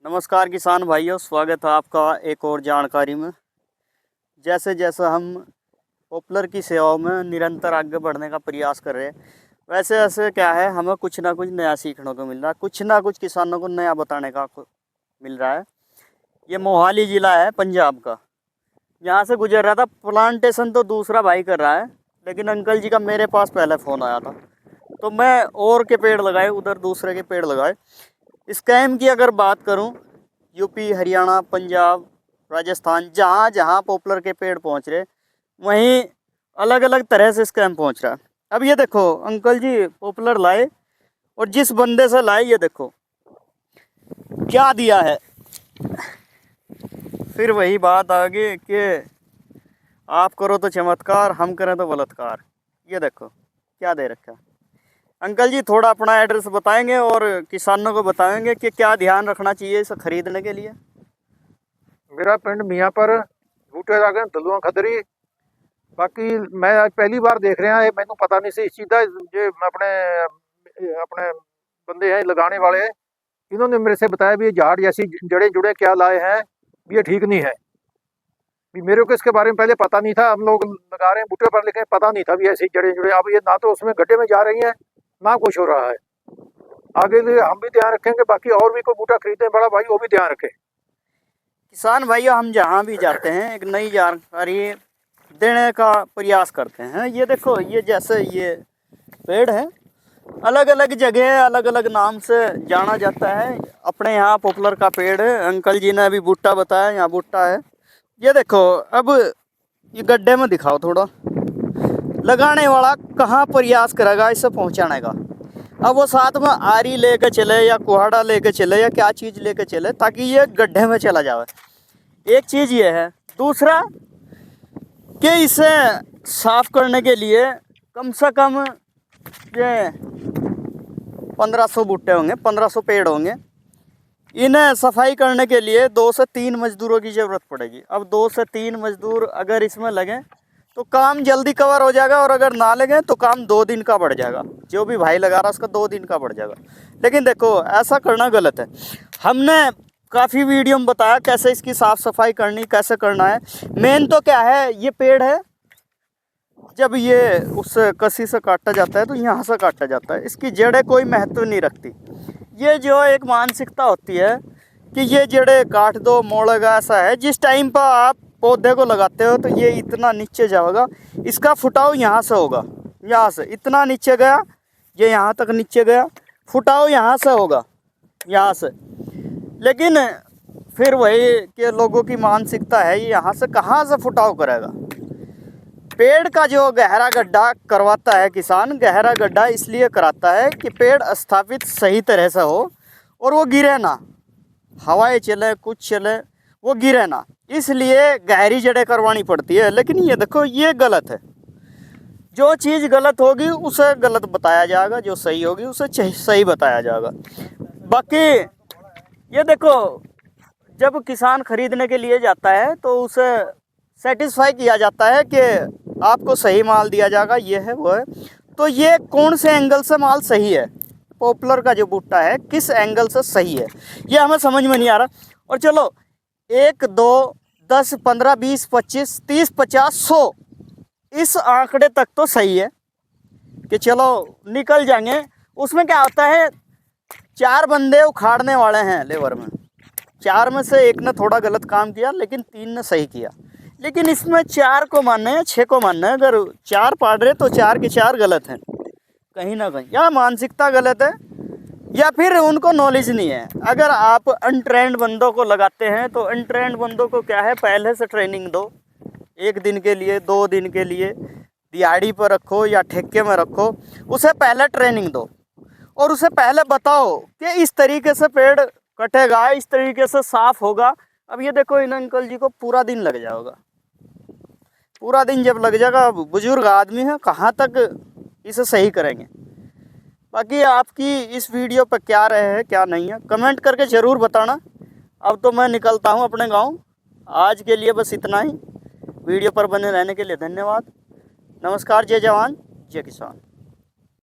नमस्कार किसान भाइयों, स्वागत है आपका एक और जानकारी में। जैसे जैसे हम पॉपुलर की सेवाओं में निरंतर आगे बढ़ने का प्रयास कर रहे हैं, वैसे वैसे क्या है, हमें कुछ ना कुछ नया सीखने को मिल रहा है, कुछ ना कुछ किसानों को नया बताने का मिल रहा है। ये मोहाली ज़िला है पंजाब का, यहाँ से गुजर रहा था। प्लांटेशन तो दूसरा भाई कर रहा है, लेकिन अंकल जी का मेरे पास पहले फ़ोन आया था, तो मैं और के पेड़ लगाए, उधर दूसरे के पेड़ लगाए। स्कैम की अगर बात करूं, यूपी, हरियाणा, पंजाब, राजस्थान, जहां जहां पॉपुलर के पेड़ पहुंच रहे, वहीं अलग अलग तरह से स्कैम पहुंच रहा है। अब ये देखो, अंकल जी पॉपुलर लाए और जिस बंदे से लाए, ये देखो क्या दिया है। फिर वही बात आ गई कि आप करो तो चमत्कार, हम करें तो बलात्कार। ये देखो क्या दे रखा है। अंकल जी थोड़ा अपना एड्रेस बताएंगे और किसानों को बताएंगे कि क्या ध्यान रखना चाहिए इसे खरीदने के लिए। मेरा पिंड मियाँपुर, बूटे लागे दलुआ खदरी। बाकी मैं आज पहली बार देख रहा है, मैंने पता नहीं सी इस चीज़ का। ये अपने अपने बंदे हैं लगाने वाले, इन्होंने मेरे से बताया भी ये झाड़ जैसी जड़े जुड़े क्या लाए हैं, ये ठीक नहीं है। भी मेरे को इसके बारे में पहले पता नहीं था। हम लोग लगा रहे हैं बूटे पर, लेकिन पता नहीं था भी ऐसी जड़े जुड़े। अब ये ना तो उसमें गड्ढे में जा रही हैं, ना कुछ हो रहा है। आगे लिए हम भी ध्यान रखेंगे, बाकी और भी कोई बूटा खरीदे बड़ा भाई, वो भी ध्यान रखे। किसान भाइयों, हम जहाँ भी जाते हैं एक नई जानकारी देने का प्रयास करते हैं। ये देखो, ये जैसे ये पेड़ है, अलग अलग जगह अलग अलग नाम से जाना जाता है। अपने यहाँ पॉपुलर का पेड़ है, अंकल जी ने अभी भुट्टा बताया, यहाँ भुट्टा है। ये देखो, अब ये गड्ढे में दिखाओ थोड़ा, लगाने वाला कहाँ प्रयास करेगा इसे पहुँचाने का। अब वो साथ में आरी लेके चले या कुहाड़ा लेके चले या क्या चीज़ लेके चले, ताकि ये गड्ढे में चला जाए। एक चीज़ ये है। दूसरा कि इसे साफ करने के लिए कम से कम ये 1500 बूटे होंगे, 1500 पेड़ होंगे। इन्हें सफाई करने के लिए 2 से 3 मजदूरों की ज़रूरत पड़ेगी। अब 2 से 3 मजदूर अगर इसमें लगें तो काम जल्दी कवर हो जाएगा, और अगर ना लगे तो काम 2 दिन का बढ़ जाएगा। जो भी भाई लगा रहा है उसका 2 दिन का बढ़ जाएगा। लेकिन देखो, ऐसा करना गलत है। हमने काफ़ी वीडियो में बताया कैसे इसकी साफ़ सफाई करनी, कैसे करना है। मेन तो क्या है, ये पेड़ है, जब ये उस कसी से काटा जाता है तो यहाँ से काटा जाता है। इसकी जड़ें कोई महत्व नहीं रखती। ये जो एक मानसिकता होती है कि ये जड़ें काट दो, मोड़ेगा, ऐसा है। जिस टाइम पर आप पौधे को लगाते हो तो ये इतना नीचे जाएगा, इसका फुटाव यहाँ से होगा, यहाँ से इतना नीचे गया, ये यहाँ तक नीचे गया, फुटाव यहाँ से होगा, यहाँ से। लेकिन फिर वही कि लोगों की मानसिकता है, ये यहाँ से कहाँ से फुटाव करेगा। पेड़ का जो गहरा गड्ढा करवाता है किसान, गहरा गड्ढा इसलिए कराता है कि पेड़ स्थापित सही तरह से हो और वो गिरे ना, हवाएं चले, कुछ चले, वो गिरे ना, इसलिए गहरी जड़ें करवानी पड़ती है। लेकिन ये देखो, ये गलत है। जो चीज़ गलत होगी उसे गलत बताया जाएगा, जो सही होगी उसे सही बताया जाएगा। बाकी ये देखो, जब किसान खरीदने के लिए जाता है तो उसे सेटिस्फाई किया जाता है कि आपको सही माल दिया जाएगा, ये है वो है। तो ये कौन से एंगल से माल सही है, पॉपुलर का जो भुट्टा है किस एंगल से सही है, ये हमें समझ में नहीं आ रहा। और चलो 1, 2, 10, 15, 20, 25, 30, 50, 100 इस आंकड़े तक तो सही है कि चलो निकल जाएंगे। उसमें क्या होता है, 4 बंदे उखाड़ने वाले हैं लेबर में, 4 में से एक ने थोड़ा गलत काम किया, लेकिन 3 ने सही किया। लेकिन इसमें 4 को मानना है, 6 को मानना है। अगर 4 पाड़ रहे तो 4 के 4 गलत हैं कहीं ना कहीं। या मानसिकता गलत है, या फिर उनको नॉलेज नहीं है। अगर आप अनट्रेंड बंदों को लगाते हैं तो अनट्रेंड बंदों को क्या है, पहले से ट्रेनिंग दो। 1 दिन के लिए, 2 दिन के लिए दिहाड़ी पर रखो या ठेके में रखो, उसे पहले ट्रेनिंग दो और उसे पहले बताओ कि इस तरीके से पेड़ कटेगा, इस तरीके से साफ होगा। अब ये देखो, इन अंकल जी को पूरा दिन लग जाएगा। पूरा दिन जब लग जाएगा, बुजुर्ग आदमी है, कहाँ तक इसे सही करेंगे। बाकी आपकी इस वीडियो पर क्या राय है, क्या नहीं है, कमेंट करके ज़रूर बताना। अब तो मैं निकलता हूँ अपने गांव। आज के लिए बस इतना ही। वीडियो पर बने रहने के लिए धन्यवाद। नमस्कार। जय जवान, जय किसान।